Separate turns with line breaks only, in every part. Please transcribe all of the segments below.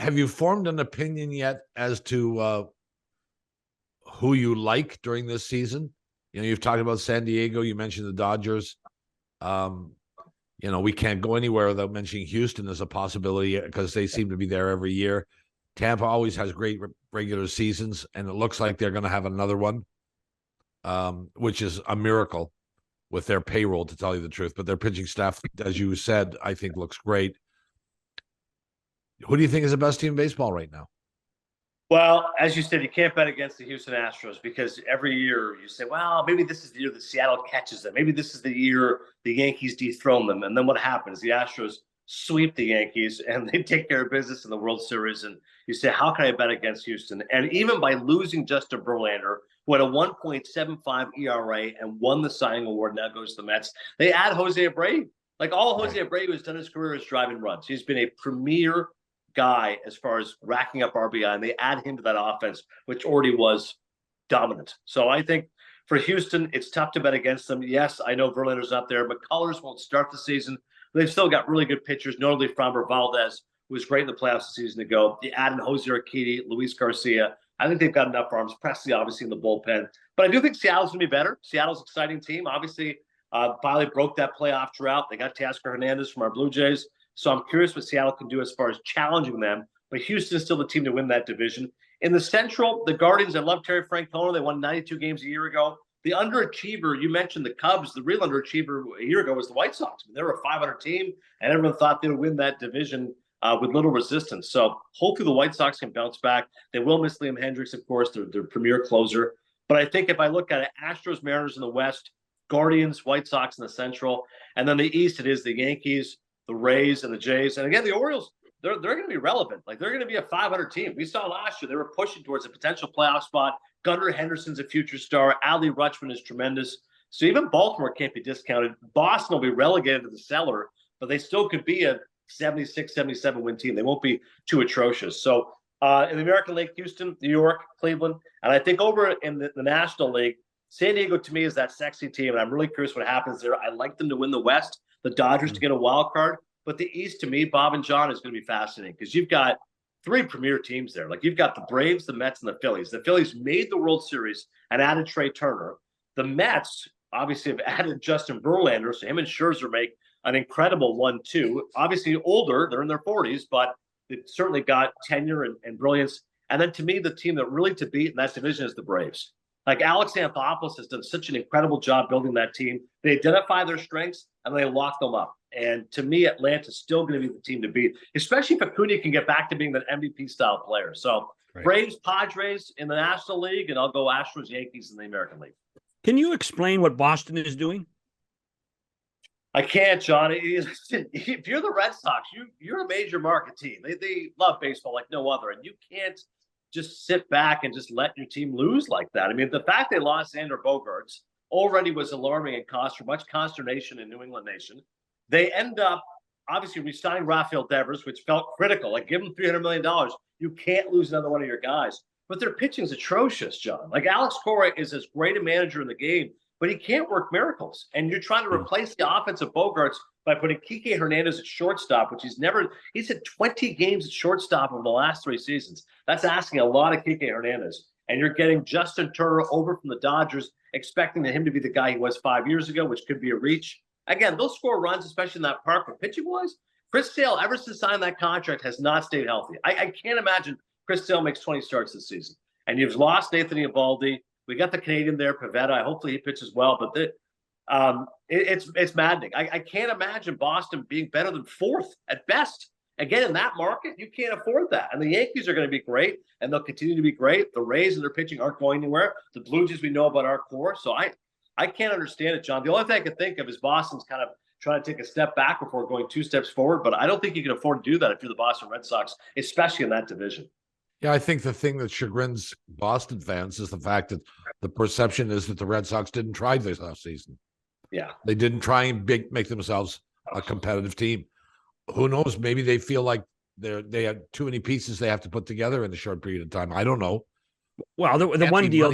have you formed an opinion yet as to who you like during this season? You've talked about San Diego. You mentioned the Dodgers. We can't go anywhere without mentioning Houston as a possibility because they seem to be there every year. Tampa always has great regular seasons, and it looks like they're going to have another one, which is a miracle with their payroll, to tell you the truth. But their pitching staff, as you said, I think looks great. Who do you think is the best team in baseball right now?
Well, as you said, you can't bet against the Houston Astros because every year you say, well, maybe this is the year that Seattle catches them. Maybe this is the year the Yankees dethrone them. And then what happens? The Astros sweep the Yankees and they take care of business in the World Series. And you say, how can I bet against Houston? And even by losing Justin Verlander, who had a 1.75 ERA and won the Cy Young Award, now goes to the Mets, they add Jose Abreu. Like all Jose Abreu has done his career is driving runs. He's been a premier guy as far as racking up RBI, and they add him to that offense, which already was dominant. So I think for Houston, it's tough to bet against them. Yes, I know Verlander's up there, but McCullers won't start the season. They've still got really good pitchers, notably Framber Valdez, who was great in the playoffs a season ago. You add in Jose Urquidy, Luis Garcia. I think they've got enough arms. Presley, obviously, in the bullpen. But I do think Seattle's going to be better. Seattle's an exciting team. Obviously, finally broke that playoff drought. They got Teoscar Hernandez from our Blue Jays. So I'm curious what Seattle can do as far as challenging them. But Houston is still the team to win that division. In the Central, the Guardians, I love Terry Francona. They won 92 games a year ago. The underachiever, you mentioned the Cubs. The real underachiever a year ago was the White Sox. I mean, they were a 500 team, and everyone thought they would win that division with little resistance. So hopefully the White Sox can bounce back. They will miss Liam Hendricks, of course, their premier closer. But I think if I look at it, Astros, Mariners in the West, Guardians, White Sox in the Central, and then the East, it is the Yankees, the Rays, and the Jays. And again, the Orioles, they're going to be relevant. Like, they're going to be a 500 team. We saw last year they were pushing towards a potential playoff spot. Gunnar Henderson's a future star. Adley Rutschman is tremendous. So even Baltimore can't be discounted. Boston will be relegated to the cellar, but they still could be a 76, 77 win team. They won't be too atrocious. So in the American League, Houston, New York, Cleveland, and I think over in the National League, San Diego to me is that sexy team, and I'm really curious what happens there. I like them to win the West, the Dodgers to get a wild card, but the East to me, Bob and John, is going to be fascinating because you've got three premier teams there. Like, you've got the Braves, the Mets, and the Phillies. The Phillies made the World Series and added Trey Turner. The Mets obviously have added Justin Verlander, so him and Scherzer make an incredible 1-2. Obviously older, they're in their 40s, but they've certainly got tenure and brilliance. And then to me, the team that really to beat in that division is the Braves. Like, Alex Anthopoulos has done such an incredible job building that team. They identify their strengths and they lock them up. And to me, Atlanta's still going to be the team to beat, especially if Acuna can get back to being that MVP-style player. So right. Braves, Padres in the National League, and I'll go Astros, Yankees in the American League.
Can you explain what Boston is doing?
I can't, John. If you're the Red Sox, you're a major market team. They love baseball like no other, and you can't just sit back and just let your team lose like that. I mean, the fact they lost Xander Bogaerts already was alarming and caused for much consternation in New England Nation. They end up obviously re-signing Rafael Devers, which felt critical. Like, give him $300 million. You can't lose another one of your guys. But their pitching is atrocious, John. Like, Alex Cora is as great a manager in the game, but he can't work miracles. And you're trying to replace the offense of Bogaerts by putting Kike Hernandez at shortstop, which he's had 20 games at shortstop over the last 3 seasons. That's asking a lot of Kike Hernandez. And you're getting Justin Turner over from the Dodgers, expecting him to be the guy he was 5 years ago, which could be a reach. Again, they'll score runs, especially in that park. But pitching-wise, Chris Sale, ever since signing that contract, has not stayed healthy. I can't imagine Chris Sale makes 20 starts this season. And you've lost Nathan Eovaldi. We got the Canadian there, Pivetta. Hopefully he pitches well. But it's maddening. I can't imagine Boston being better than 4th at best. Again, in that market, you can't afford that. And the Yankees are going to be great, and they'll continue to be great. The Rays and their pitching aren't going anywhere. The Blue Jays, we know about our core. So I can't understand it, John. The only thing I can think of is Boston's kind of trying to take a step back before going 2 steps forward. But I don't think you can afford to do that if you're the Boston Red Sox, especially in that division.
Yeah, I think the thing that chagrins Boston fans is the fact that the perception is that the Red Sox didn't try this last season.
Yeah.
They didn't try and make themselves a competitive team. Who knows? Maybe they feel like they have too many pieces they have to put together in a short period of time. I don't know.
Well, the one deal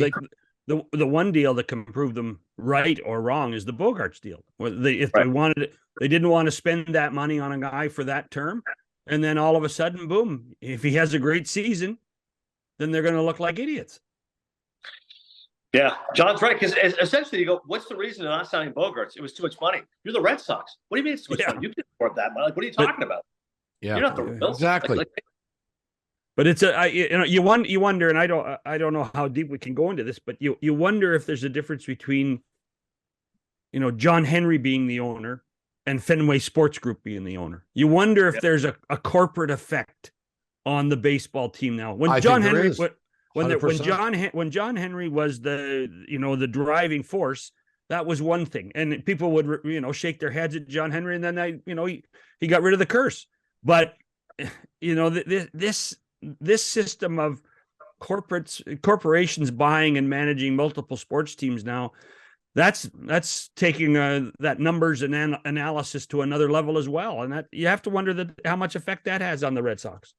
the one deal that can prove them right or wrong is the Bogaerts deal. If they wanted it, they didn't want to spend that money on a guy for that term. And then all of a sudden, boom, if he has a great season, then they're going to look like idiots.
Yeah, John's right. Because essentially, you go, what's the reason they're not signing Bogarts? It was too much money. You're the Red Sox. What do you mean it's too much money? You can afford that. Like, what are you talking about?
Yeah,
you're not the Bills.
exactly.
But it's you wonder, and I don't know how deep we can go into this, but you wonder if there's a difference between, John Henry being the owner and Fenway Sports Group being the owner. You wonder if there's a corporate effect on the baseball team now. When John Henry when John Henry was the driving force, that was one thing, and people would shake their heads at John Henry, and then he got rid of the curse. But this system of corporations buying and managing multiple sports teams now, that's taking that numbers and analysis to another level as well, and that you have to wonder how much effect that has on the Red Sox.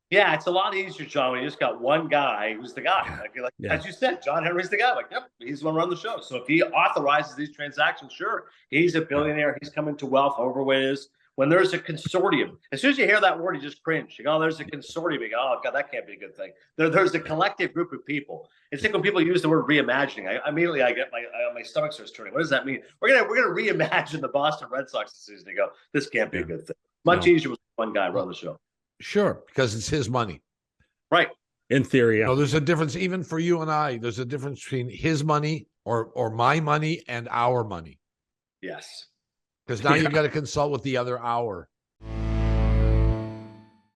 Yeah, it's a lot easier, John, when you just got one guy who's the guy. As you said, John Henry's the guy. Like, yep, he's going to run the show. So if he authorizes these transactions, sure, he's a billionaire. He's coming to wealth, however way it is. When there's a consortium, as soon as you hear that word, you just cringe. You go, oh, there's a consortium. You go, oh, God, that can't be a good thing. There's a collective group of people. It's like when people use the word reimagining. I immediately get my stomach starts turning. What does that mean? We're gonna reimagine the Boston Red Sox this season. You go, this can't be a good thing. Much easier with one guy run the show.
Sure, because it's his money.
Right.
In theory, yeah.
There's a difference, even for you and I. There's a difference between his money or my money and our money.
Yes.
Because now you got to consult with the other hour.